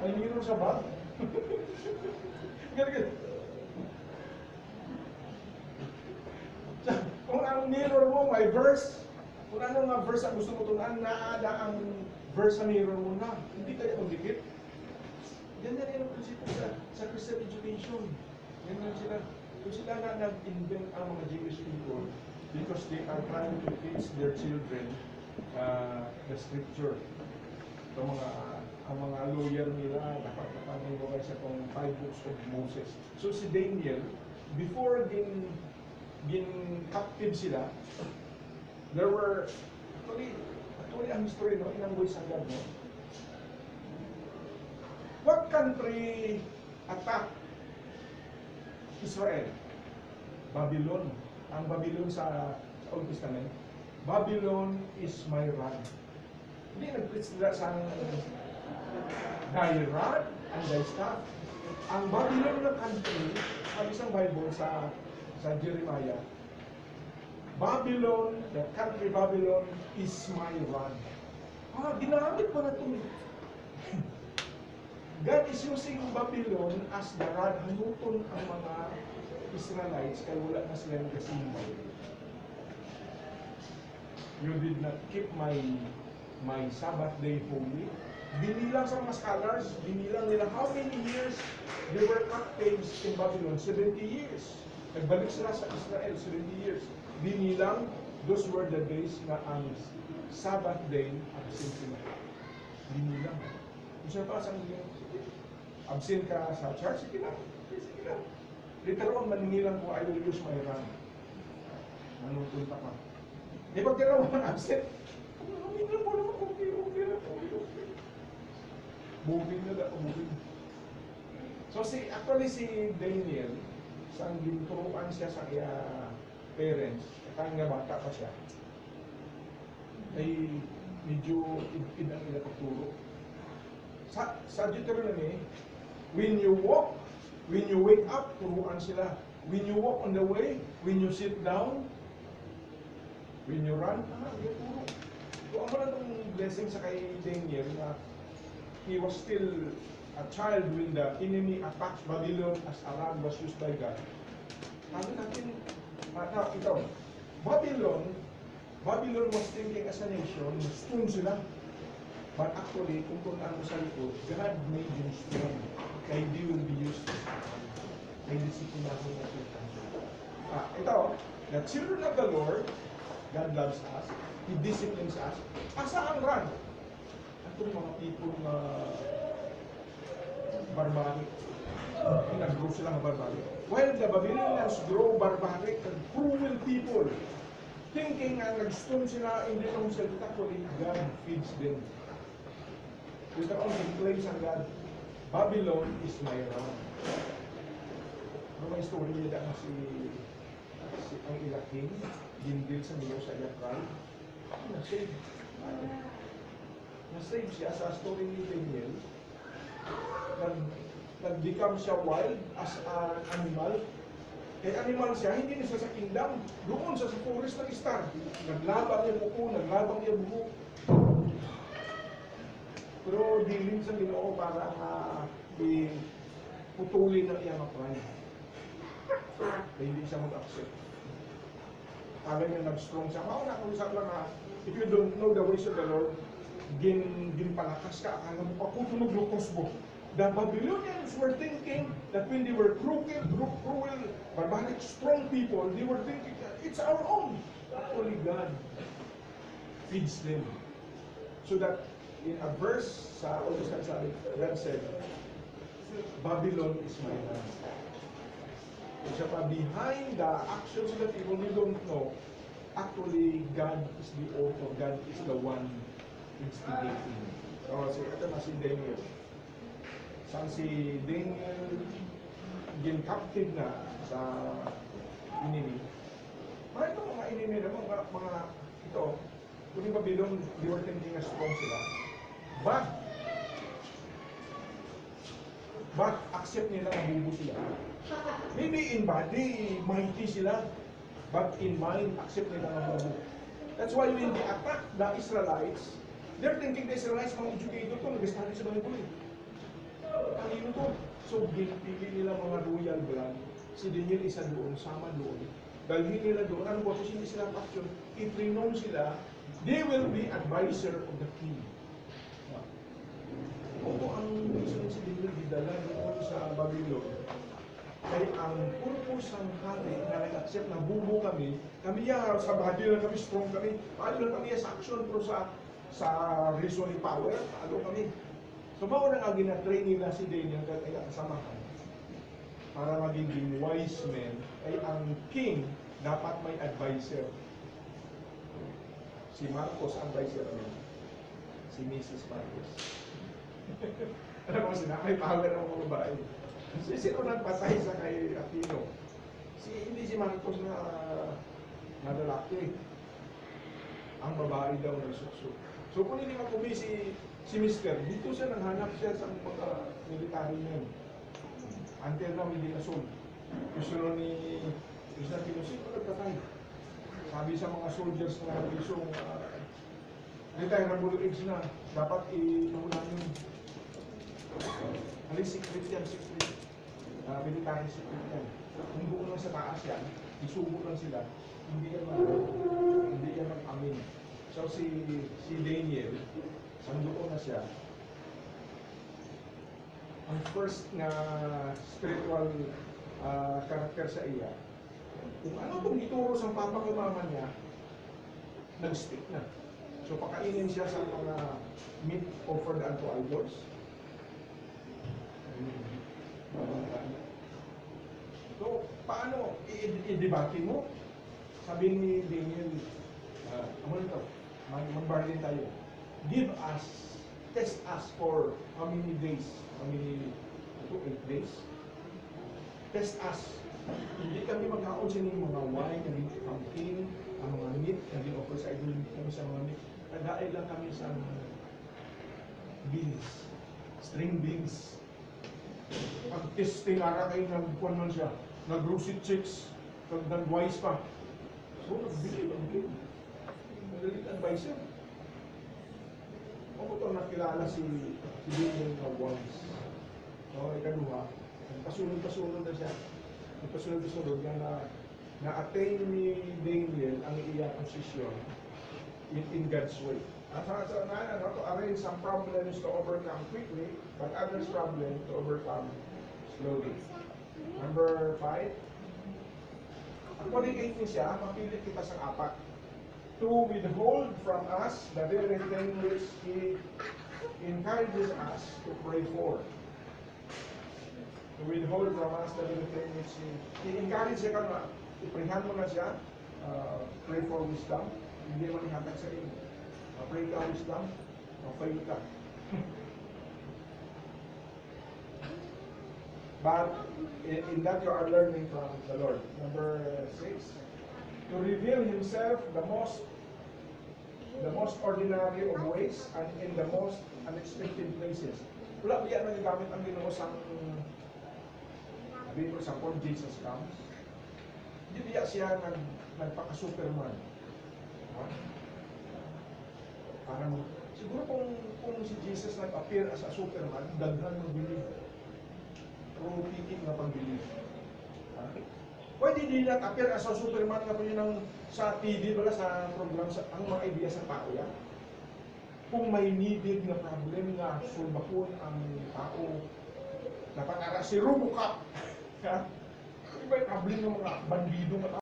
May mirror sa bag. Ganun. Kung ang mirror mo may verse, kung ano nga verse ang gusto mo tunan, naada ang verse sa mirror mo na. Hindi kaya magdikit. Ganyan yung prinsipyo sa Christian education. Ganyan sila. Kung sila na nag-invent ang mga Jewish people because they are trying to teach their children the scripture. Ito ang mga lawyer nila, dapat nagawin sa itong 5 books of Moses. So si Daniel, before captive sila, there were, actually ang history, no, inanggoy sa God, no? What country attacked Israel? Babylon. Ang Babylon sa Old Testament, Babylon is my rod. Hindi nag-preach nila sa thy rod and thy staff. Ang Babylon na country, ang isang Bible sa Jeremiah, Babylon, the country Babylon is my rod. Ginamit pa na ito. God is using Babylon as the rod. Hanuton ang mga Israelites kaya wala na sila nagkasimba. You did not keep my Sabbath day holy. Binilang sa mga scholars, binilang nila how many years they were captives in Babylon? 70 years. Nagbalik sila sa Israel, 70 years. Binilang, those were the days na ang Sabbath day absent sila. Binilang. Kung siya pa, absent ka sa church, sige lang. Later on, maningilang ko, I will use my run. Manutunta ka. Di ba kaya naman absent? Maningilang mo naman, okay. Moving na lang, moving. So, actually si Daniel, sang ginturuan siya sa kaya parents, kaya nga bata pa siya, ay medyo ang ilatuturo. Sa Deuteronomy, when you wake up, turuan sila. When you walk on the way, when you sit down, when you run, turo. So, ang malang blessing sa kay Daniel na he was still a child when the enemy attacked Babylon as a rod was used by God. Sabi natin, ito, Babylon was thinking as a nation, strong sila. But actually, kung tunaan mo sa likod, God made them strong. Kaya they will be used as a rod. May disiplina ko na ito. Ito, the children of the Lord, God loves us, He disciplines us. Asa ang rod? Itong mga people na barbaric. Nag-grow sila ng barbaric. While the Babylonians grow barbaric and cruel people, thinking na nag-stone sila, hindi lang sila actually, God feeds them. Later on, he claims ang God, Babylon is my rod. May story nila na si ang ilaking, gindil sa niyo sa Yakray. Na-save. Na-save siya sa story ni Daniel. Nag-become siya wild as an animal. Animal siya, hindi na siya sa kingdom. Doon siya sa forest ng star. Naglabang niya buko, naglabang niya buko. Pero dilin sa Ginoo para putulin ng iyang pride. Hindi siya mag-accept. Kala niya nag-strong siya. Mauna kung isang lang if you don't know the ways of the Lord, ginpalakas ka, akala mo, pakutunog lukos mo. The Babylonians were thinking that when they were cruel, barbaric, strong people, they were thinking, it's our own. Only God feeds them. So that in a verse sa Old Testament, God said, Babylon is my land. So behind the actions of the people, we don't know. Actually, God is the author. God is the one instigating. So, ito na si Daniel. Saan si Daniel gin-captive na sa enemy. Ito mga enemy na mga ito, kung yung Babylon, they were thinking as strong sila. But accept nila na bubo sila. Maybe in body, mighty sila. But in mind, accept nila na bubo. That's why when they attack the Israelites, they're thinking the Israelites mga educated to, nag-study sa Bible. Kanino to? So, ginpili nila mga royal blood. Si Daniel isa doon, sama doon. Dalhin nila doon. Ano ba? Kasi hindi sila faction. If renown sila, they will be advisor of the king. Opo, ang reason si Daniel didala doon sa Babylon, kaya ang purpose ng hari na nag-accept na bubo kami sa body lang kami, strong kami, paano lang kami sa action, pero sa reasoning power, paano kami. So, mauna nga gina-train nila si Daniel kaya kasamahan para magiging wise men, ay ang king dapat may advisor. Si Marcos ang advisor niya. Si Mrs. Marcos. Alam mo sila, may power ang mga babae. Sino nagpatay sa kay Aquino? Hindi si Marcos na lalaki. Ang babae daw nagsuksok. So kung hindi makumi si Mr. Dito siya nanghanap siya sa mga military men. Until now, hindi na sold. Gusto ni Krishna Pinosito nagpatay. Sabi sa mga soldiers na isong retirable age na, dapat inuunan yun. Alis, secret yan, secret. Military secret yan. Kung doon lang sa taas yan, isubo lang sila, hindi yan mag-amin. So si Daniel, sandoon na siya, ang first na spiritual karakter sa iya, kung ano itong ituro sa papa ko mama niya, nag-stick na. So pakainin siya sa mga meat offered unto idols. So, paano i-debate mo? Sabi ni Daniel, ano ito? Mag-bargain tayo. Give us, test us for how many days? How many? 8 days? Test us. Hindi kami magkaon sa mga wine, naging pumpkin, ang mga meat, naging offer sa idol, kami sa mga meat. Kadaay lang kami sa beans, string beans. Pag-testing ara kayo, nagpuan man siya, nag-roasted chicks, nag-wise pa. So, nagbili ang game. Magaling advisor. Ako ito nakilala si Daniel na wise. So, ikaduha, nagpasunod-pasunod na siya. Nagpasunod-pasunod na-attain ni Daniel ang iyang posisyon in God's way. To arrange some problems to overcome quickly, but others problems to overcome slowly. Number 5. According 8 siya, mapilit kita sa 4. To withhold from us the very thing which He encourages us to pray for. To withhold from us the very thing which He encourages ka na, iprihan mo na siya, pray for wisdom, hindi mo ihatag sa inyo. Pray ka wisdom, fail ka. But in that you are learning from the Lord. Number 6, to reveal Himself the most ordinary of ways and in the most unexpected places. Wala biya na gamit ang Ginoo sa sabihin ko sa Jesus comes. Hindi biya siya nagpaka-superman. Parang, siguro kung si Jesus nag-appear as a superman, daghan ng belief. Romantic na pag-belief. Pwede din nag-appear as a superman na yun sa TV, wala sa program, ang mga idea sa tao yan. Kung may needed na problem na sulbakon ang tao, dapat ara si Robocop. Kung may problem ng mga bandido